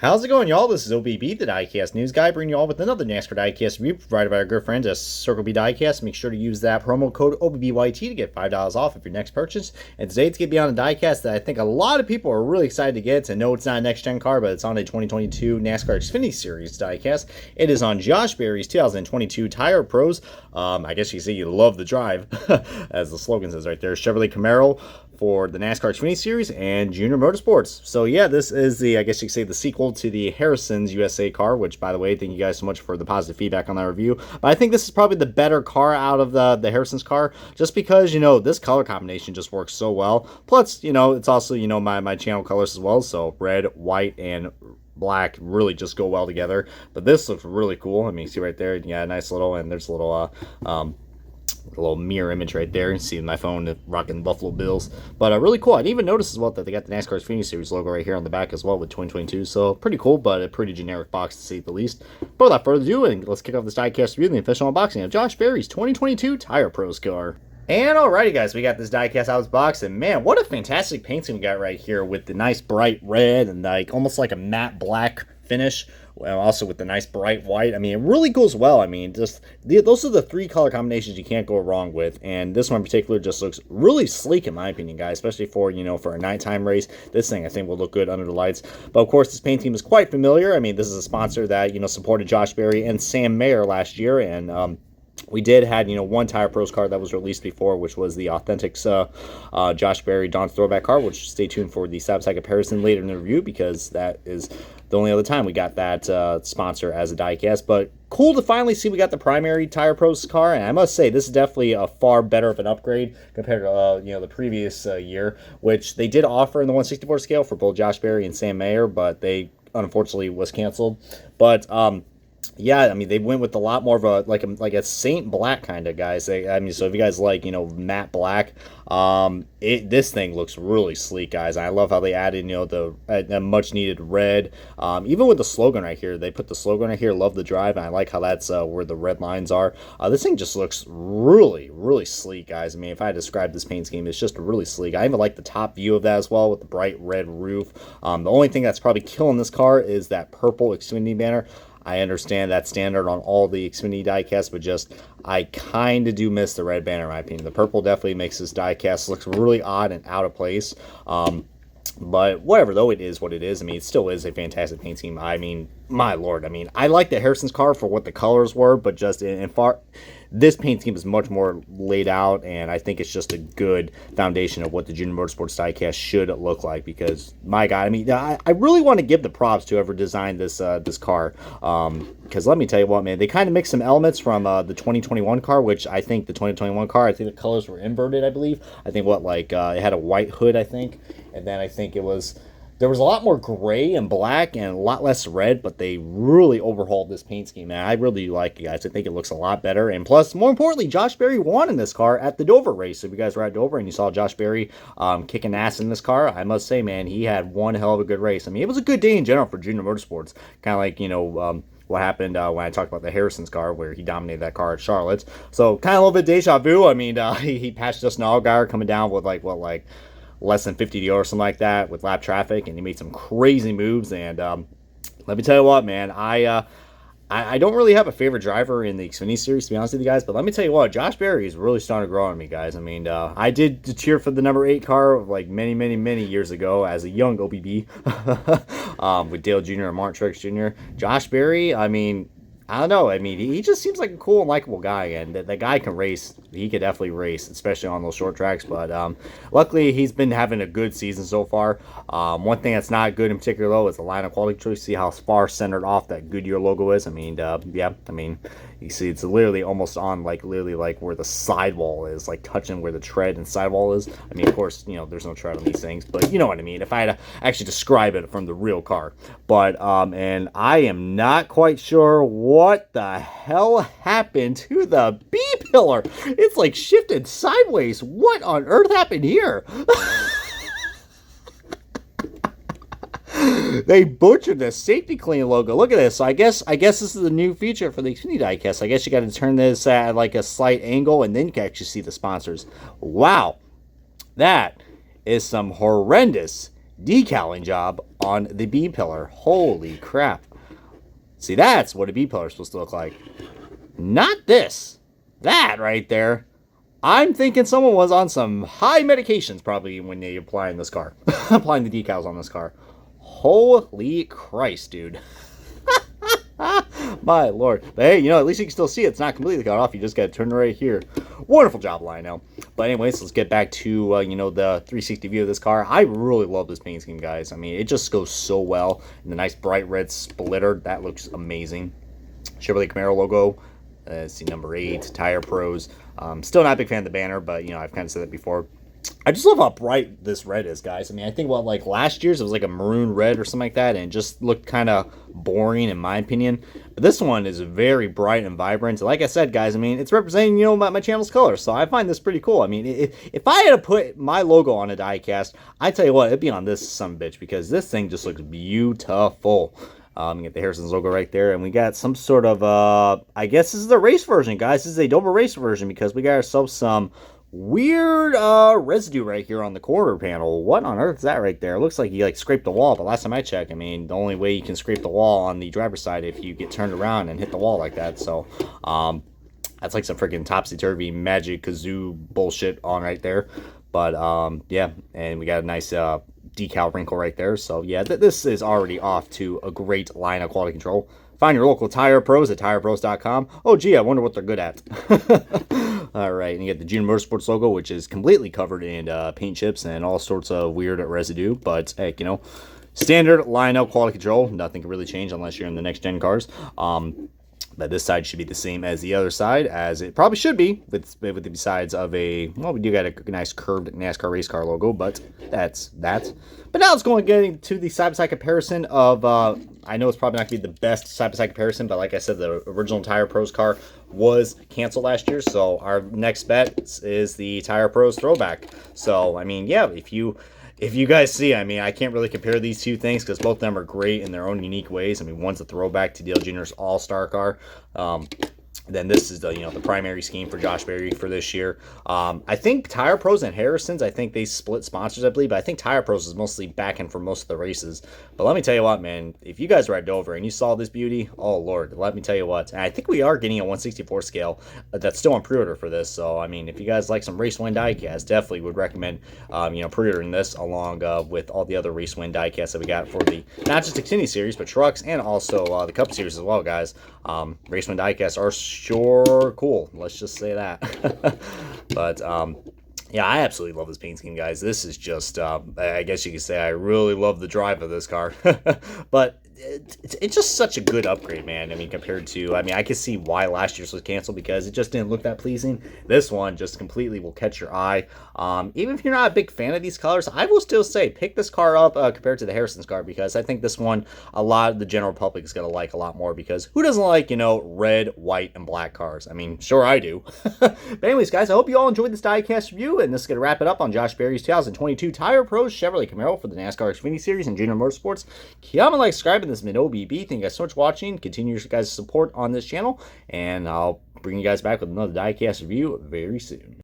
How's it going, y'all? This is OBB, the Diecast News Guy, bringing you all with another NASCAR Diecast review provided by our good friends at Circle B Diecast. Make sure to use that promo code OBBYT to get $5 off of your next purchase. And today, to get beyond the diecast that I think a lot of people are really excited to get. And no, it's not a next-gen car, but it's on a 2022 NASCAR Xfinity Series diecast. It is on Josh Berry's 2022 Tire Pros. I guess you can say you love the drive, as the slogan says right there. Chevrolet Camaro for the NASCAR Xfinity Series and Junior Motorsports. So yeah, this is the, I guess you could say, the sequel to the Harrison's USA car, which, by the way, thank you guys so much for the positive feedback on that review. But I think this is probably the better car out of the Harrison's car, just because, this color combination just works so well. Plus, it's also, my channel colors as well, so red, white, and black really just go well together. But this looks really cool. I mean, you see right there, yeah, nice little, and there's a little mirror image right there. You see my phone rocking Buffalo Bills. But really cool. I didn't even notice as well that they got the NASCAR Xfinity Series logo right here on the back as well with 2022. So pretty cool, but a pretty generic box to say the least. But without further ado, let's kick off this diecast review, the official unboxing of Josh Berry's 2022 Tire Pros car. And alrighty, guys, we got this diecast out of the box, and man, what a fantastic painting we got right here with the nice bright red and almost like a matte black finish. Well, also with the nice bright white. I mean, it really goes well. I mean, those are the three color combinations you can't go wrong with. And this one in particular just looks really sleek, in my opinion, guys, especially for, for a nighttime race. This thing, I think, will look good under the lights. But, of course, this paint team is quite familiar. I mean, this is a sponsor that, supported Josh Berry and Sam Mayer last year. And, we did had, one Tire Pros car that was released before, which was the Authentics Josh Berry Dawn's Throwback car, which stay tuned for the side-by-side comparison later in the review, because that is the only other time we got that sponsor as a diecast. But cool to finally see we got the primary Tire Pros car, and I must say this is definitely a far better of an upgrade compared to the previous year, which they did offer in the 1/64 scale for both Josh Berry and Sam Mayer, but they unfortunately was canceled. But yeah, I mean, they went with a lot more of a like a Saint Black kind of, guys. So if you guys like, matte black, this thing looks really sleek, guys. I love how they added, the much needed red. Even with the slogan right here, they put the slogan right here, "Love the Drive," and I like how that's where the red lines are. This thing just looks really, really sleek, guys. I mean, if I had to describe this paint scheme, it's just really sleek. I even like the top view of that as well with the bright red roof. The only thing that's probably killing this car is that purple Xfinity banner. I understand that's standard on all the Xfinity diecasts, but I kind of do miss the red banner, in my opinion. The purple definitely makes this diecast look really odd and out of place. But whatever, though, it is what it is. I mean, it still is a fantastic paint scheme. I mean, my lord. I mean, I like the Harrison's car for what the colors were, but just this paint scheme is much more laid out, and I think it's just a good foundation of what the Junior Motorsports diecast should look like. Because, my God, I mean, I really want to give the props to whoever designed this car. Because let me tell you what, man, they kind of mixed some elements from the 2021 car, which I think the 2021 car, I think the colors were inverted, I believe. I think it had a white hood, I think, and then I think there was a lot more gray and black and a lot less red, but they really overhauled this paint scheme, man. I really like it, guys. I think it looks a lot better. And plus, more importantly, Josh Berry won in this car at the Dover race. So if you guys were at Dover and you saw Josh Berry kicking ass in this car, I must say, man, he had one hell of a good race. I mean, it was a good day in general for Junior Motorsports. Kind of like, what happened when I talked about the Harrison's car, where he dominated that car at Charlotte. So kind of a little bit deja vu. I mean, he passed Justin Allgaier coming down with less than 50 to go or something like that with lap traffic, and he made some crazy moves. And let me tell you what, man, I don't really have a favorite driver in the Xfinity Series, to be honest with you guys, but let me tell you what, Josh Berry is really starting to grow on me, guys. I mean, I did cheer for the number 8 car many, many, many years ago as a young OBB with Dale Jr. and Martin Truex Jr. Josh Berry, I mean, I don't know. I mean, he just seems like a cool and likable guy, and the guy can race. He could definitely race, especially on those short tracks. But luckily, he's been having a good season so far. One thing that's not good in particular, though, is the line of quality choice. See how far centered off that Goodyear logo is? I mean, yeah, I mean, you see it's literally almost on, literally where the sidewall is, touching where the tread and sidewall is. I mean, of course, there's no tread on these things, but you know what I mean. If I had to actually describe it from the real car. But, and I am not quite sure what the hell happened to the B-pillar. It's shifted sideways. What on earth happened here? They butchered the Safety Clean logo. Look at this. So I guess this is the new feature for the Xfinity diecast. I guess you got to turn this at a slight angle, and then you can actually see the sponsors. Wow, that is some horrendous decaling job on the B-pillar. Holy crap. See, that's what a B-pillar is supposed to look like. Not this. That right there. I'm thinking someone was on some high medications probably when they applying this car. Applying the decals on this car. Holy Christ, dude. My lord. But hey, at least you can still see it. It's not completely cut off. You just got to turn right here. Wonderful job, Lionel. But anyways, let's get back to, the 360 view of this car. I really love this paint scheme, guys. I mean, it just goes so well. And the nice bright red splitter, that looks amazing. Chevrolet Camaro logo. Let's see, number 8, Tire Pros. Still not a big fan of the banner, but, I've kind of said that before. I just love how bright this red is, guys. I mean, I think like last year's, it was like a maroon red or something like that, and it just looked kind of boring in my opinion. But this one is very bright and vibrant. Like I said, guys, I mean, it's representing, my channel's color, so I find this pretty cool. I mean, if I had to put my logo on a diecast, I tell you what, it'd be on this sumbitch, because this thing just looks beautiful. You get the Harrison's logo right there, and we got some sort of, I guess this is the race version, guys. This is a double race version, because we got ourselves some weird residue right here on the quarter panel. What on earth is that right there? It looks like you scraped the wall, but last time I checked, I mean, the only way you can scrape the wall on the driver's side if you get turned around and hit the wall like that. So that's like some freaking topsy-turvy magic kazoo bullshit on right there. But yeah, and we got a nice decal wrinkle right there. So yeah, this is already off to a great line of quality control. Find your local Tire Pros at tirepros.com. Oh, gee, I wonder what they're good at. All right, and you get the Junior Motorsports logo, which is completely covered in paint chips and all sorts of weird residue. But, heck, standard line-up quality control. Nothing can really change unless you're in the next-gen cars. But this side should be the same as the other side, as it probably should be, with the besides of we do got a nice curved NASCAR race car logo, but that's that. But now let's go and get to the side-by-side comparison of, I know it's probably not going to be the best side-by-side comparison, but like I said, the original Tire Pros car was canceled last year, so our next bet is the Tire Pros throwback. So, I mean, yeah, if you guys see, I mean, I can't really compare these two things because both of them are great in their own unique ways. I mean, one's a throwback to Dale Jr.'s All-Star car. Then this is the primary scheme for Josh Berry for this year. I think Tire Pros and Harrison's, I think they split sponsors, I believe. But I think Tire Pros is mostly backing for most of the races. But let me tell you what, man. If you guys were at Dover and you saw this beauty, oh, Lord, let me tell you what. And I think we are getting a 1/64 scale that's still on pre-order for this. So, I mean, if you guys like some Race Win diecast, definitely would recommend, pre-ordering this along with all the other Race Win diecasts that we got for the, not just Xfinity series, but trucks and also the Cup series as well, guys. Race Win diecasts are sure cool, let's just say that. But yeah, I absolutely love this paint scheme, guys. This is just I guess you could say I really love the drive of this car. But it's just such a good upgrade, man. I mean, compared to, I mean, I can see why last year's was canceled because it just didn't look that pleasing. This one just completely will catch your eye. Even if you're not a big fan of these colors, I will still say pick this car up compared to the Harrison's car, because I think this one a lot of the general public is going to like a lot more, because who doesn't like, red, white, and black cars? I mean, sure I do. But anyways, guys, I hope you all enjoyed this diecast review, and this is going to wrap it up on Josh Berry's 2022 Tire Pros Chevrolet Camaro for the NASCAR Xfinity Series and Junior Motorsports. Comment, like, subscribe, and this has been OBB. Thank you guys so much for watching. Continue your guys' support on this channel, and I'll bring you guys back with another diecast review very soon.